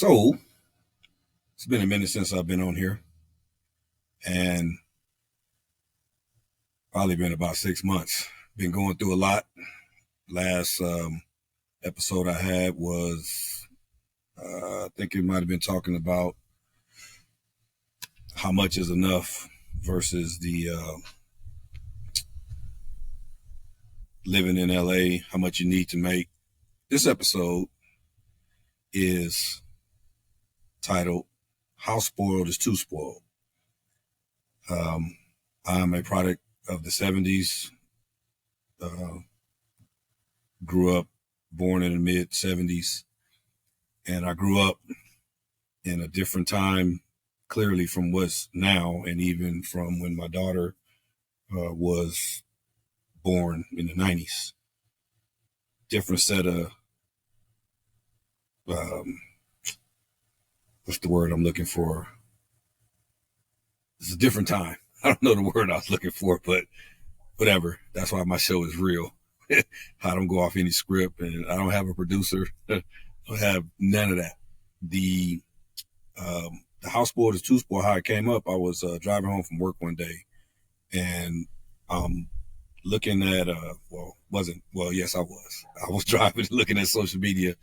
So it's been a minute since I've been on here, and probably been about 6 months. Been going through a lot. Last episode I had was, I think it might have been talking about how much is enough versus the living in LA, how much you need to make. This episode is titled "How Spoiled is Too Spoiled." Um, I'm a product of the 70s. Grew up, born in the mid 70s, and I grew up in a different time, clearly from what's now, and even from when my daughter was born in the 90s. Different set of, um, what's the word I'm looking for? It's a different time. I don't know the word I was looking for, but whatever. That's why my show is real. I don't go off any script, and I don't have a producer. I don't have none of that. The house board is too spoiled. How it came up, I was driving home from work one day, and looking at yes, I was driving, looking at social media,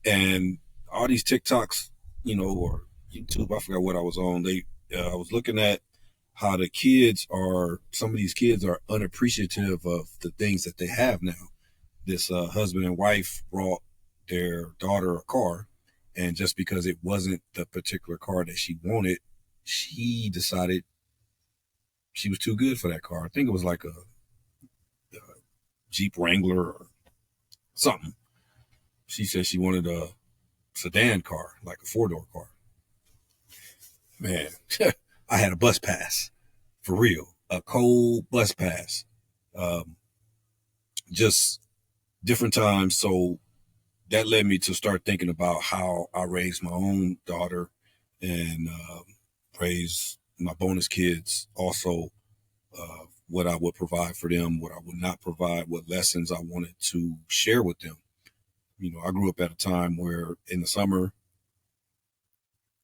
and all these TikToks, or YouTube, I forgot what I was on. I was looking at how some of these kids are unappreciative of the things that they have now. This husband and wife brought their daughter a car, and just because it wasn't the particular car that she wanted, she decided she was too good for that car. I think it was like a Jeep Wrangler or something. She said she wanted a sedan car, like a four-door car. Man, I had a bus pass, for real, a cold bus pass. Just different times. So that led me to start thinking about how I raised my own daughter and raise my bonus kids. Also, what I would provide for them, what I would not provide, what lessons I wanted to share with them. I grew up at a time where in the summer,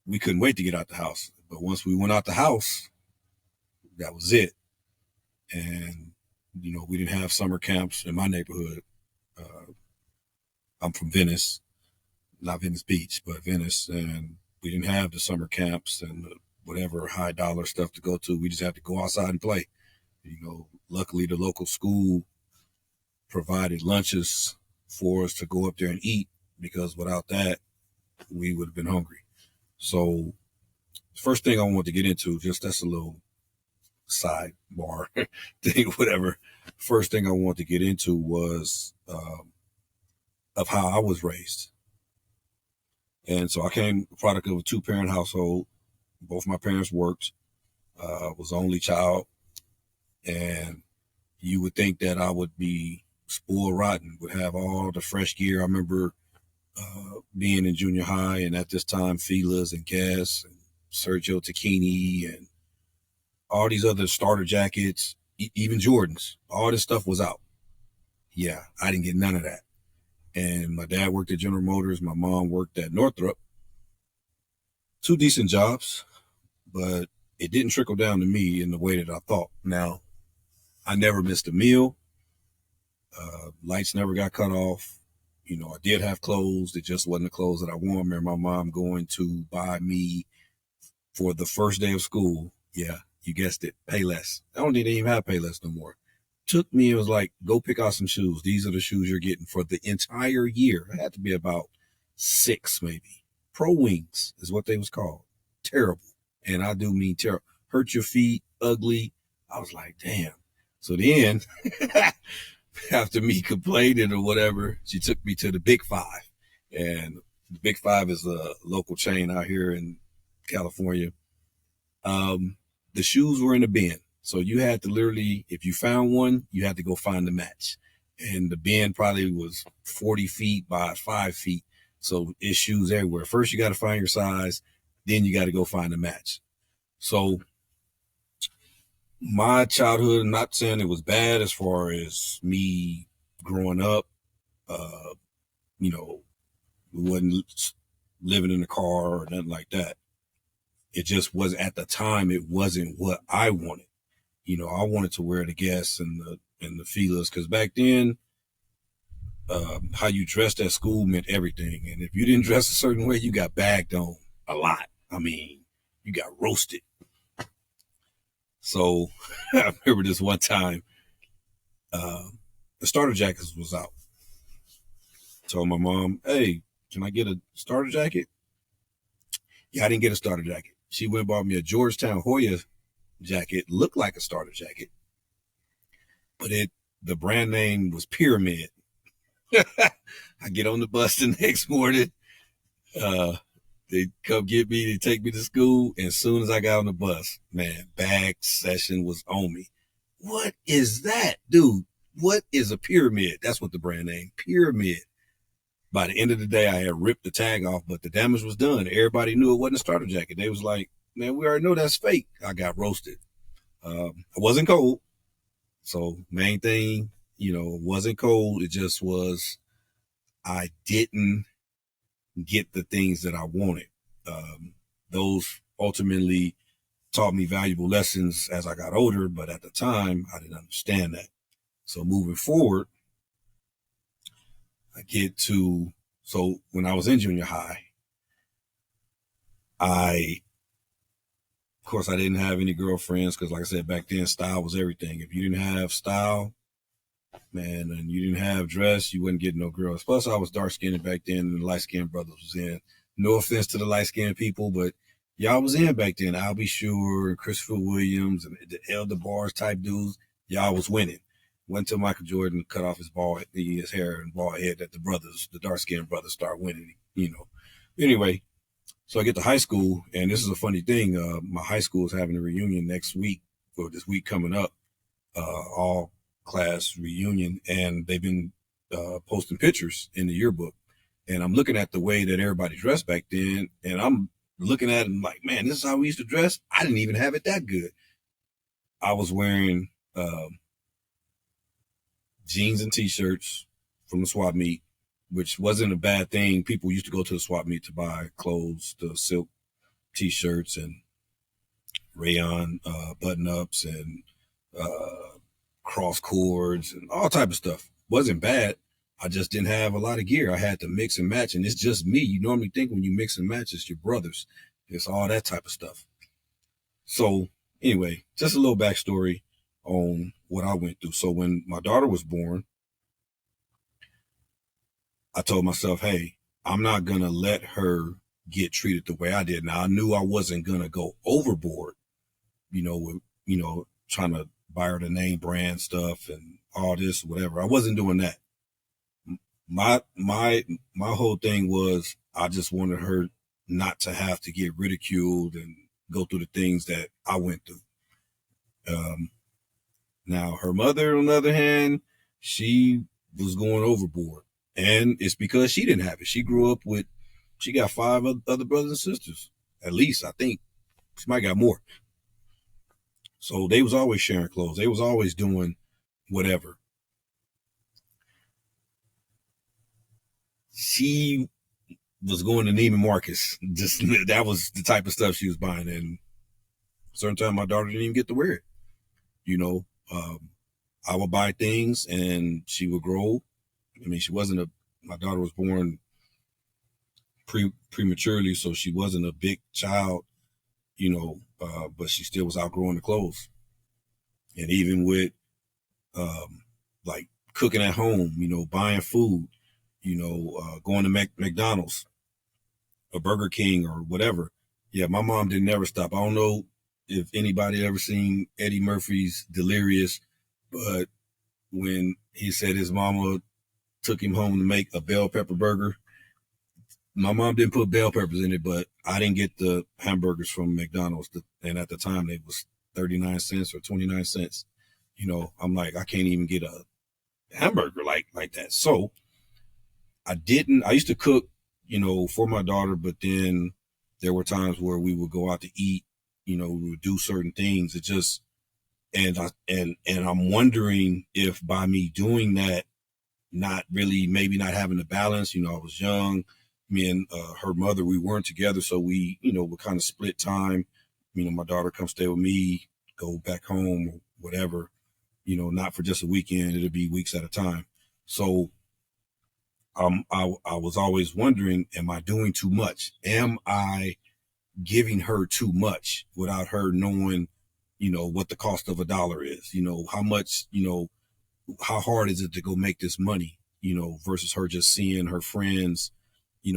we couldn't wait to get out the house. But once we went out the house, that was it. And, we didn't have summer camps in my neighborhood. I'm from Venice, not Venice Beach, but Venice. And we didn't have the summer camps and whatever high dollar stuff to go to. We just had to go outside and play. Luckily the local school provided lunches for us to go up there and eat, because without that, we would have been hungry. So the first thing I want to get into, just that's a little sidebar thing, whatever. First thing I want to get into was of how I was raised. And so I came a product of a two-parent household. Both my parents worked. Was the only child. And you would think that I would be spoiled rotten, would have all the fresh gear. I remember being in junior high, and at this time, Fila's and Guess and Sergio Tacchini and all these other starter jackets, even Jordans, all this stuff was out. Yeah, I didn't get none of that. And my dad worked at General Motors. My mom worked at Northrop. Two decent jobs, but it didn't trickle down to me in the way that I thought. Now, I never missed a meal. Lights never got cut off. I did have clothes. It just wasn't the clothes that I wore. I remember my mom going to buy me for the first day of school. Yeah, you guessed it. Payless. I don't even have Payless no more. Took me, it was like, go pick out some shoes. These are the shoes you're getting for the entire year. It had to be about 6, maybe. Pro Wings is what they was called. Terrible. And I do mean terrible. Hurt your feet, ugly. I was like, damn. So then, after me complaining or whatever, she took me to the Big Five. And the Big Five is a local chain out here in California. The shoes were in the bin. So you had to literally, if you found one, you had to go find the match. And the bin probably was 40 feet by 5 feet. So it's shoes everywhere. First, you got to find your size. Then you got to go find a match. So my childhood, I'm not saying it was bad as far as me growing up. We wasn't living in a car or nothing like that. It just was at the time. It wasn't what I wanted. I wanted to wear the Guess and the Fila's, because back then, how you dressed at school meant everything. And if you didn't dress a certain way, you got bagged on a lot. I mean, you got roasted. So I remember this one time, the starter jackets was out. Told my mom, hey, can I get a starter jacket? Yeah, I didn't get a starter jacket. She went and bought me a Georgetown Hoya jacket, looked like a starter jacket, but the brand name was Pyramid. I get on the bus the next morning. They come get me, they take me to school. And as soon as I got on the bus, man, bag session was on me. What is that, dude? What is a Pyramid? That's what the brand name, Pyramid. By the end of the day, I had ripped the tag off, but the damage was done. Everybody knew it wasn't a starter jacket. They was like, man, we already know that's fake. I got roasted. I wasn't cold. So main thing, wasn't cold. It just was, I didn't get the things that I wanted. Those ultimately taught me valuable lessons as I got older, but at the time, I didn't understand that. So moving forward, so when I was in junior high, of course, I didn't have any girlfriends because, like I said, back then, style was everything. If you didn't have style, man, and you didn't have dress, you wouldn't get no girls. Plus, I was dark-skinned back then, and the light-skinned brothers was in. No offense to the light-skinned people, but y'all was in back then. Albie Shore and Christopher Williams and the Elder Bars type dudes, y'all was winning. Went till Michael Jordan cut off his hair and bald head that the dark-skinned brothers start winning, Anyway, so I get to high school, and this is a funny thing. My high school is having a reunion next week, or this week coming up, all class reunion, and they've been posting pictures in the yearbook. And I'm looking at the way that everybody dressed back then, and I'm looking at it and like, man, this is how we used to dress. I didn't even have it that good. I was wearing jeans and t-shirts from the swap meet, which wasn't a bad thing. People used to go to the swap meet to buy clothes, the silk t-shirts and rayon button-ups and cross cords and all type of stuff. Wasn't bad. I just didn't have a lot of gear. I had to mix and match, and it's just me. You normally think when you mix and match, it's your brothers. It's all that type of stuff. So anyway, just a little backstory on what I went through. So when my daughter was born, I told myself, hey, I'm not going to let her get treated the way I did. Now, I knew I wasn't going to go overboard, with, trying to buy her the name brand stuff and all this, whatever. I wasn't doing that. My whole thing was I just wanted her not to have to get ridiculed and go through the things that I went through. Now, her mother, on the other hand, she was going overboard. And it's because she didn't have it. She got 5 other brothers and sisters. At least, I think. She might got more. So they was always sharing clothes. They was always doing whatever. She was going to Neiman Marcus. Just that was the type of stuff she was buying. And a certain time, my daughter didn't even get to wear it. I would buy things and she would grow. I mean, my daughter was born prematurely, so she wasn't a big child, but she still was outgrowing the clothes. And even with, like cooking at home, buying food, going to McDonald's or Burger King or whatever. Yeah, my mom didn't ever stop. I don't know if anybody ever seen Eddie Murphy's Delirious, but when he said his mama took him home to make a bell pepper burger, my mom didn't put bell peppers in it, but I didn't get the hamburgers from McDonald's. And at the time, they was 39 cents or 29 cents. I'm like, I can't even get a hamburger like that. So I used to cook, for my daughter, but then there were times where we would go out to eat, we would do certain things. It just, and I'm wondering if by me doing that, maybe not having the balance, I was young, me and her mother, we weren't together, so we, we kind of split time. My daughter come stay with me, go back home, or whatever. Not for just a weekend; it'll be weeks at a time. So, I was always wondering, am I doing too much? Am I giving her too much without her knowing, what the cost of a dollar is? How much, how hard is it to go make this money? Versus her just seeing her friends,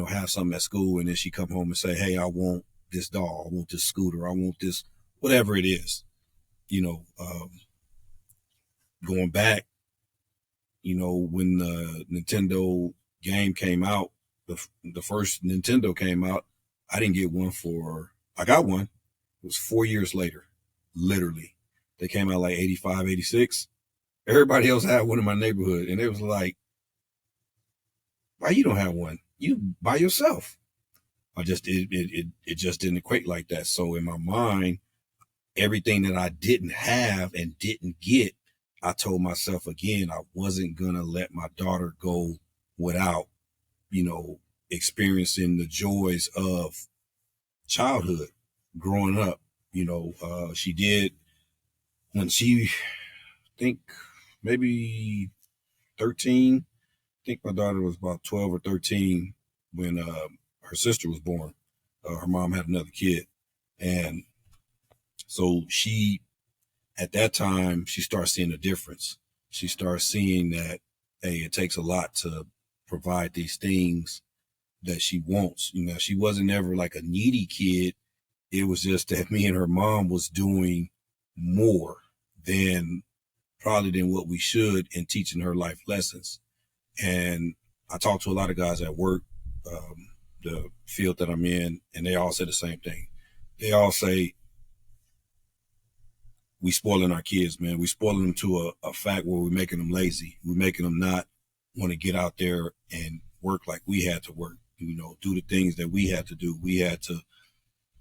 have something at school, and then she come home and say, "Hey, I want this doll, I want this scooter, I want this, whatever it is." Going back, when the Nintendo game came out, the first Nintendo came out, I didn't get one I got one. It was 4 years later, literally. They came out like 85, 86. Everybody else had one in my neighborhood, and it was like, why you don't have one? You by yourself. It just didn't equate like that. So in my mind, everything that I didn't have and didn't get, I told myself again, I wasn't gonna let my daughter go without, experiencing the joys of childhood, growing up. She did when she, I think maybe 13. I think my daughter was about 12 or 13 when her sister was born. Her mom had another kid. And so at that time, she starts seeing a difference. She starts seeing that, hey, it takes a lot to provide these things that she wants. She wasn't ever like a needy kid. It was just that me and her mom was doing more than what we should in teaching her life lessons. And I talk to a lot of guys at work, the field that I'm in, and they all say the same thing. They all say, we spoiling our kids, man. We spoiling them to a fact where we're making them lazy. We're making them not want to get out there and work like we had to work, do the things that we had to do. We had to,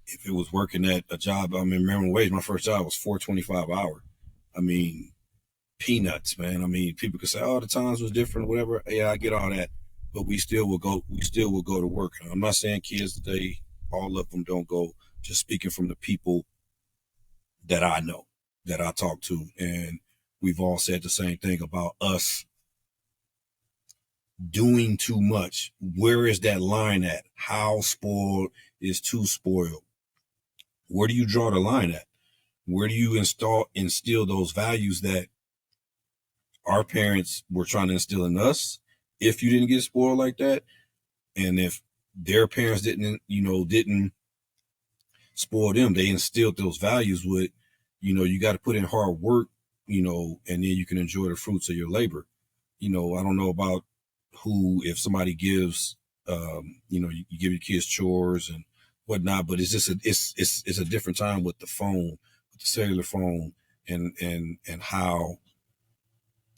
if it was working at a job, minimum wage, my first job was $4.25 an hour. Peanuts, man. People could say, oh, the times was different, whatever. Yeah, I get all that. But we still will go to work. And I'm not saying kids today, all of them don't go, just speaking from the people that I know, that I talk to. And we've all said the same thing about us doing too much. Where is that line at? How spoiled is too spoiled? Where do you draw the line at? Where do you instill those values that our parents were trying to instill in us if you didn't get spoiled like that? And if their parents didn't spoil them, they instilled those values with, you got to put in hard work, and then you can enjoy the fruits of your labor. I don't know about if somebody gives, you give your kids chores and whatnot, but it's just it's a different time with the phone, with the cellular phone, and how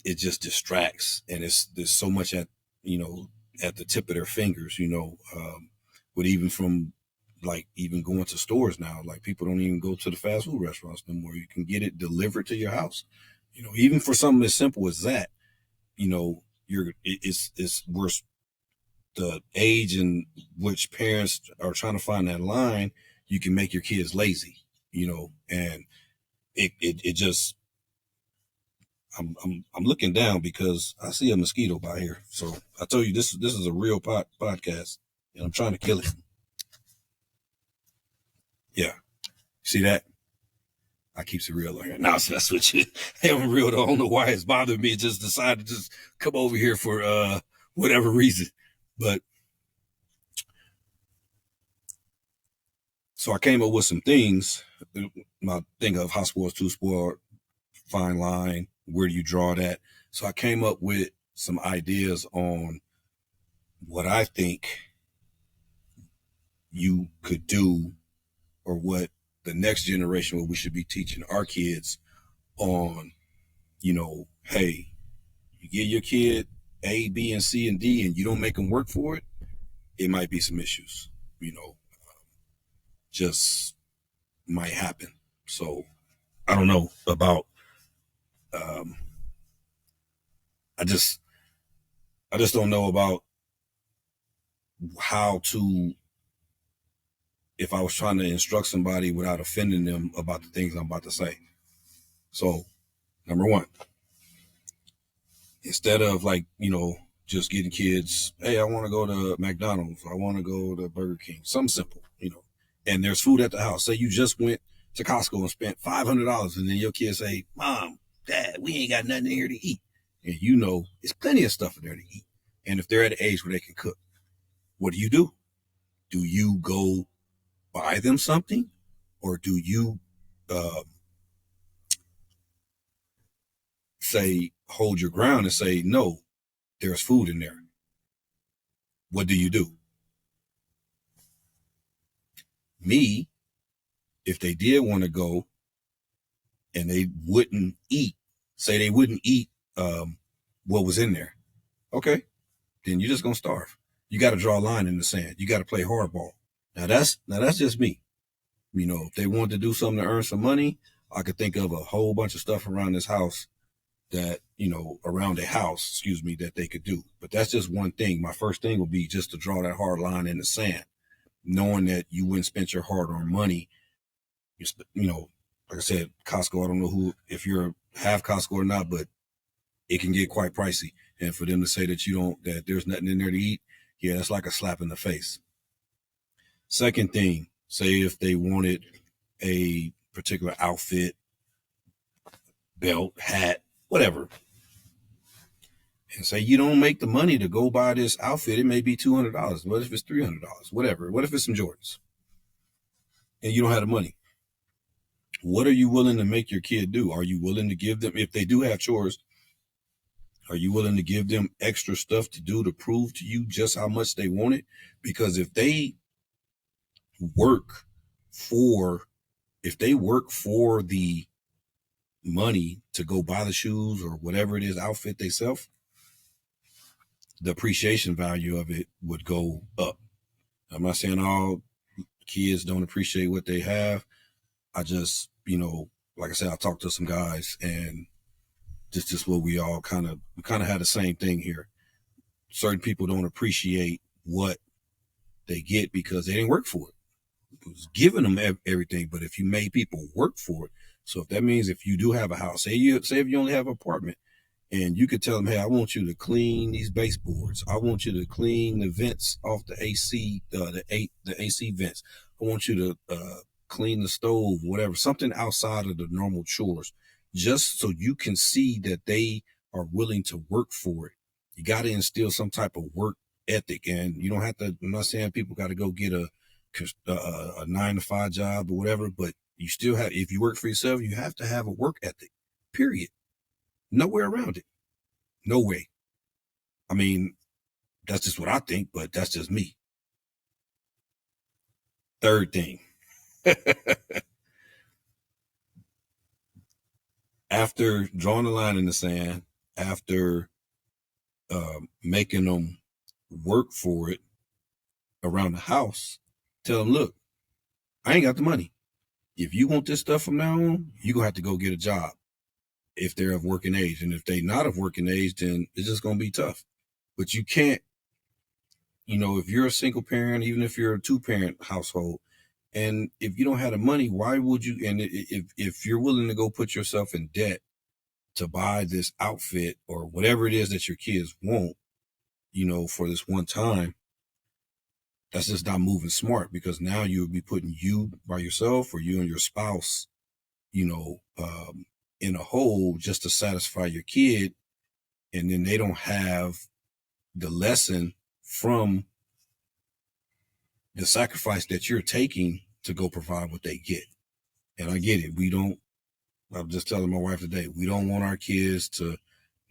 it just distracts, and there's so much at the tip of their fingers, but even from even going to stores now, like people don't even go to the fast food restaurants no more. You can get it delivered to your house, even for something as simple as that. It's worse. The age in which parents are trying to find that line, you can make your kids lazy, and it just, I'm looking down because I see a mosquito by here. So I told you this is a real podcast, and I'm trying to kill it. Yeah, see that? I keeps it real like that. Nah, so that's what you. I'm real. I don't know why it's bothering me. It just decided to just come over here for whatever reason, but. So I came up with some things. My thing of how spoiled, too spoiled, fine line, where do you draw that? So I came up with some ideas on what I think you could do, or what the next generation, what we should be teaching our kids on, hey, you give your kid A, B, and C, and D, and you don't make them work for it, it might be some issues, just might happen. So I don't know about, I just don't know about how to, if I was trying to instruct somebody without offending them about the things I'm about to say. So, number one, instead of like, just getting kids, hey, I want to go to McDonald's, I want to go to Burger King, something simple, and there's food at the house. Say you just went to Costco and spent $500, and then your kids say, Mom, Dad, we ain't got nothing in here to eat. And it's plenty of stuff in there to eat. And if they're at an age where they can cook, what do? Do you go buy them something, or do you hold your ground and say, no, there's food in there? What do? Me, if they did want to go and they wouldn't eat, say they wouldn't eat what was in there, okay, then you're just gonna starve. You got to draw a line in the sand. You got to play hardball. Now that's just me. If they wanted to do something to earn some money, I could think of a whole bunch of stuff around this house that, around a house, that they could do. But that's just one thing. My first thing would be just to draw that hard line in the sand, knowing that you wouldn't spend your hard-earned money. Like I said, Costco, I don't know if you're have Costco or not, but it can get quite pricey. And for them to say that there's nothing in there to eat, yeah, that's like a slap in the face. Second thing, say if they wanted a particular outfit, belt, hat, whatever, and say you don't make the money to go buy this outfit, it may be $200. What if it's $300? Whatever. What if it's some Jordans? And you don't have the money? What are you willing to make your kid do? Are you willing to give them, if they do have chores, are you willing to give them extra stuff to do to prove to you just how much they want it? Because if they work for the money to go buy the shoes or whatever it is, outfit they sell, the appreciation value of it would go up. I'm not saying all kids don't appreciate what they have. I just, like I said, I talked to some guys, and just what we all kind of had the same thing here. Certain people don't appreciate what they get because they didn't work for it. It was giving them everything, but if you made people work for it, so if that means if you do have a house, say if you only have an apartment, and you could tell them, hey, I want you to clean these baseboards. I want you to clean the vents off the AC, the AC vents. I want you to clean the stove, whatever, something outside of the normal chores, just so you can see that they are willing to work for it. You got to instill some type of work ethic, and you don't have to, I'm not saying people got to go get a 9-to-5 job or whatever, but you still have, if you work for yourself, you have to have a work ethic, period. Nowhere around it. No way. I mean, that's just what I think, but that's just me. Third thing. After drawing the line in the sand, after making them work for it around the house, tell them, look, I ain't got the money. If you want this stuff from now on, you're going to have to go get a job if they're of working age. And if they're not of working age, then it's just going to be tough. But you can't, if you're a single parent, even if you're a 2-parent household, and if you don't have the money, why would you? And if you're willing to go put yourself in debt to buy this outfit or whatever it is that your kids want, for this one time, that's just not moving smart, because now you would be putting you by yourself or you and your spouse, in a hole just to satisfy your kid. And then they don't have the lesson from the sacrifice that you're taking to go provide what they get. And I get it. I'm just telling my wife today, we don't want our kids to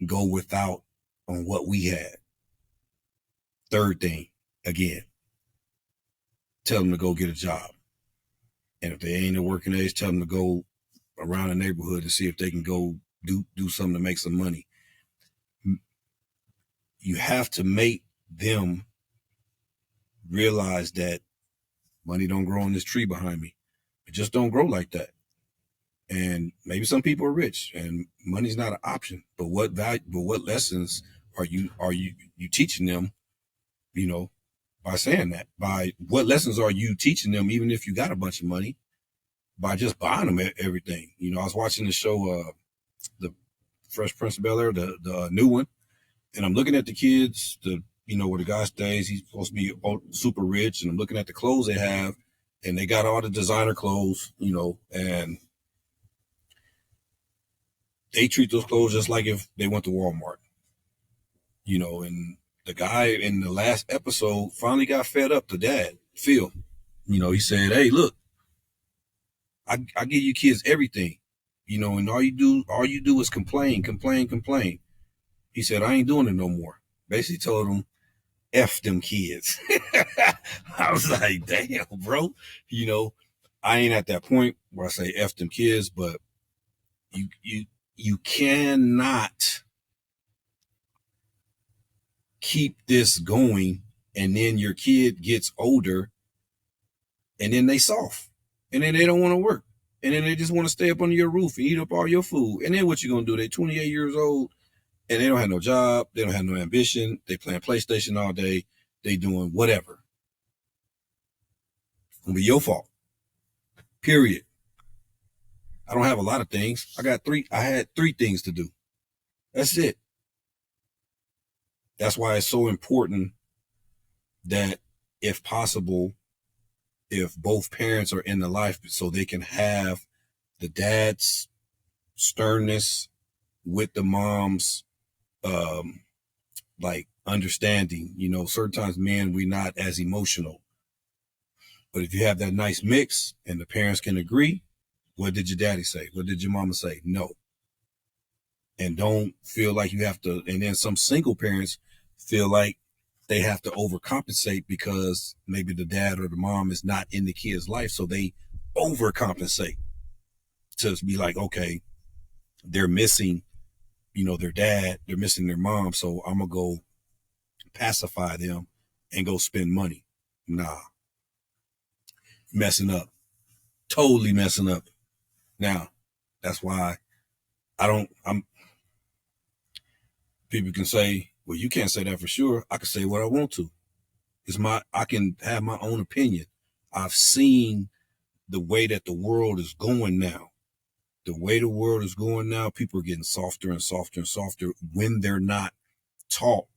go without on what we had. Third thing, again, tell them to go get a job. And if they ain't at working age, tell them to go around the neighborhood and see if they can go do something to make some money. You have to make them realize that money don't grow on this tree behind me. It just don't grow like that. And maybe some people are rich and money's not an option, but what lessons are you teaching them, by saying that. By what lessons are you teaching them, even if you got a bunch of money, by just buying them everything? You know, I was watching the show, the Fresh Prince of Bel-Air, the new one, and I'm looking at the kids, where the guy stays, he's supposed to be super rich, and I'm looking at the clothes they have, and they got all the designer clothes, and they treat those clothes just like if they went to Walmart, and the guy in the last episode finally got fed up, the dad, Phil. He said, hey, look, I give you kids everything, and all you do is complain. He said, I ain't doing it no more. Basically told him, F them kids. I was like, damn, bro. I ain't at that point where I say F them kids, but you cannot keep this going, and then your kid gets older and then they soft, and then they don't want to work, and then they just want to stay up under your roof and eat up all your food. And then what you gonna do? They 28 years old and they don't have no job, they don't have no ambition, they playing PlayStation all day, they doing whatever. It's gonna be your fault. Period. I don't have a lot of things. I had 3 things to do. That's it. That's why it's so important that, if possible, if both parents are in the life, so they can have the dad's sternness with the mom's understanding. Certain times men, we're not as emotional. But if you have that nice mix and the parents can agree, what did your daddy say? What did your mama say? No. And don't feel like you have to. And then some single parents feel like they have to overcompensate because maybe the dad or the mom is not in the kid's life. So they overcompensate to be like, okay, they're missing, their dad, they're missing their mom. So I'm going to go pacify them and go spend money. Nah. Messing up. Totally messing up. Now, that's why people can say, well, you can't say that for sure. I can say what I want to. I can have my own opinion. I've seen the way that the world is going now. The way the world is going now, people are getting softer and softer and softer when they're not taught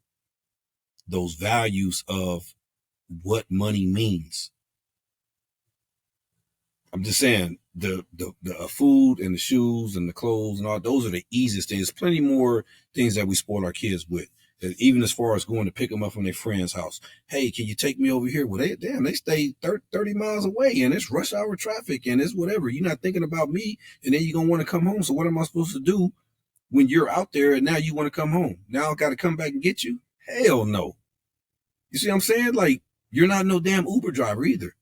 those values of what money means. I'm just saying, the food and the shoes and the clothes and all, those are the easiest things. There's plenty more things that we spoil our kids with. Even as far as going to pick them up from their friend's house. Hey, can you take me over here? Well, they stay 30 miles away, and it's rush hour traffic, and it's whatever. You're not thinking about me, and then you're going to want to come home. So what am I supposed to do when you're out there and now you want to come home? Now I got to come back and get you? Hell no. You see what I'm saying? Like, you're not no damn Uber driver either.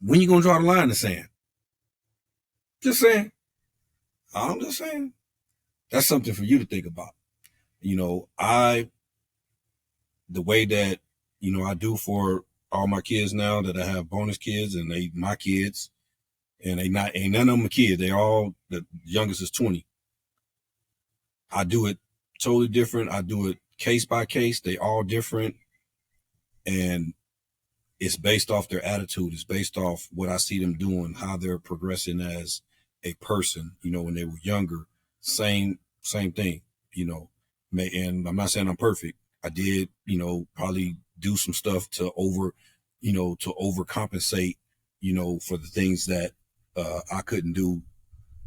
When you going to draw the line in the sand? Just saying. I'm just saying. That's something for you to think about. The way that, I do for all my kids now that I have bonus kids, and they my kids, and ain't none of them a kid. They all, the youngest is 20. I do it totally different. I do it case by case. They all different. And it's based off their attitude. It's based off what I see them doing, how they're progressing as a person, when they were younger. Same thing, and I'm not saying I'm perfect. I did, probably do some stuff to overcompensate, for the things that I couldn't do,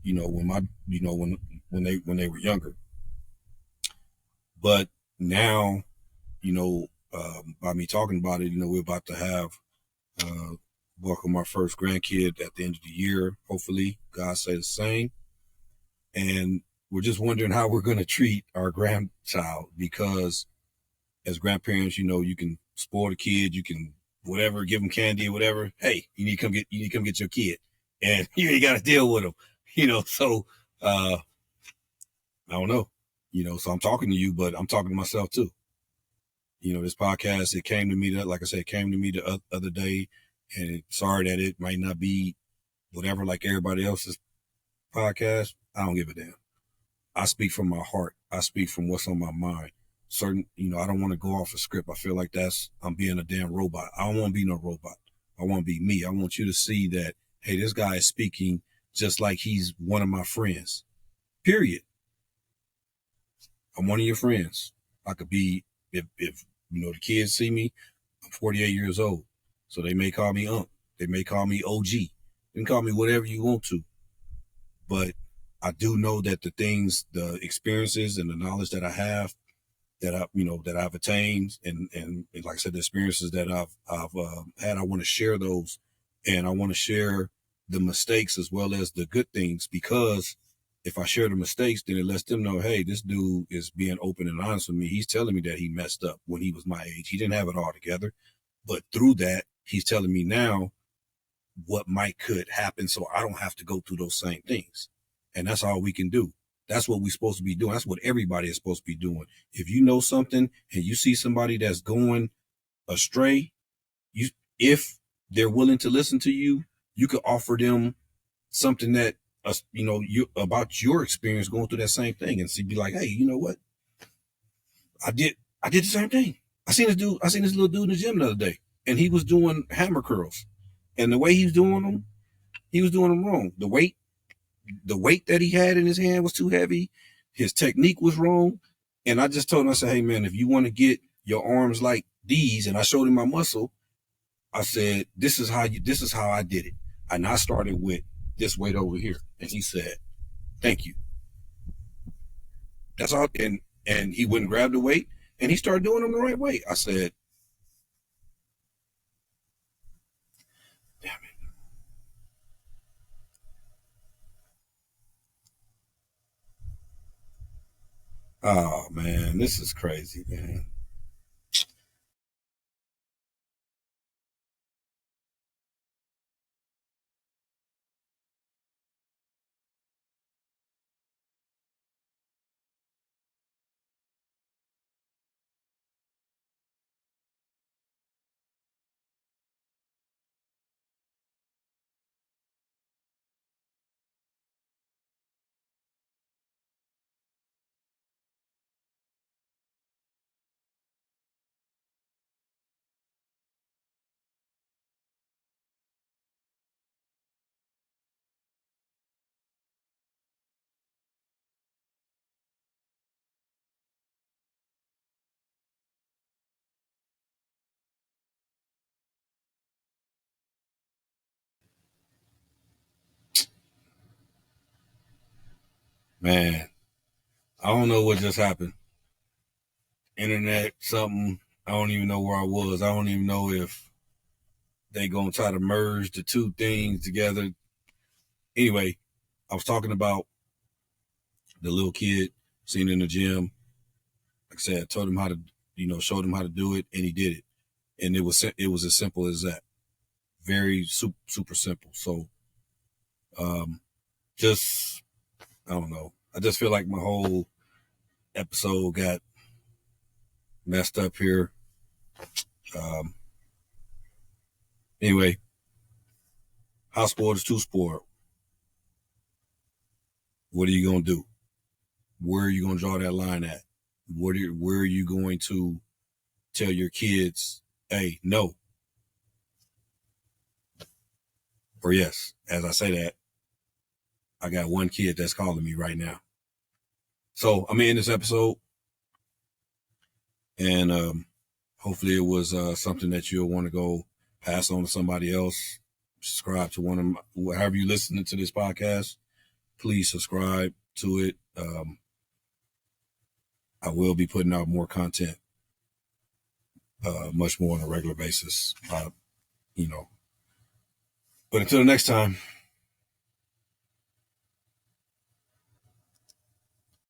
when they were younger. But now, by me talking about it, we're about to have welcome our first grandkid at the end of the year. Hopefully, God say the same. And we're just wondering how we're going to treat our grandchild, because as grandparents, you can spoil the kid, you can whatever, give them candy or whatever. Hey, you need to come get your kid, and you ain't got to deal with them, So I don't know, So I'm talking to you, but I'm talking to myself too. This podcast, it came to me the other day, and sorry that it might not be whatever like everybody else's podcast. I don't give a damn. I speak from my heart. I speak from what's on my mind. certain, I don't want to go off a script. I feel like I'm being a damn robot. I don't want to be no robot. I want to be me. I want you to see that, hey, this guy is speaking just like he's one of my friends. Period. I'm one of your friends. I could be, if the kids see me, I'm 48 years old. So they may call me Unc. They may call me OG. You can call me whatever you want to. But I do know that the experiences and the knowledge that I have, that I've attained, and like I said, the experiences that I've had, I want to share those, and I want to share the mistakes as well as the good things, because if I share the mistakes, then it lets them know, hey, this dude is being open and honest with me. He's telling me that he messed up when he was my age. He didn't have it all together, but through that, he's telling me now what could happen, so I don't have to go through those same things. And that's all we can do. That's what we're supposed to be doing. That's what everybody is supposed to be doing. If you know something and you see somebody that's going astray, if they're willing to listen to you, you could offer them something that about your experience going through that same thing, and be like, hey, you know what? I did the same thing. I seen this little dude in the gym the other day, and he was doing hammer curls, and the way he was doing them wrong. The weight that he had in his hand was too heavy. His technique was wrong. And I just told him, I said, hey man, if you want to get your arms like these, and I showed him my muscle, I said, this is how I did it. And I started with this weight over here. And he said, thank you. That's all. And he wouldn't grab the weight, and he started doing them the right way. I said, damn it. Oh man, this is crazy, man. Man, I don't know what just happened. Internet, something. I don't even know where I was. I don't even know if they gonna try to merge the two things together. Anyway, I was talking about the little kid seen in the gym. Like I said, I told him how to, showed him how to do it, and he did it. And it was as simple as that. Very super, super simple. So, just I don't know. I just feel like my whole episode got messed up here. Um, anyway, how sport is too sport. What are you gonna do? Where are you gonna draw that line at? Where are you going to tell your kids, hey, no, or yes? As I say that, I got one kid that's calling me right now. So I'm in this episode, and hopefully it was something that you'll want to go pass on to somebody else. Subscribe to one of my, however you listening to this podcast. Please subscribe to it. I will be putting out more content, much more on a regular basis. But until the next time.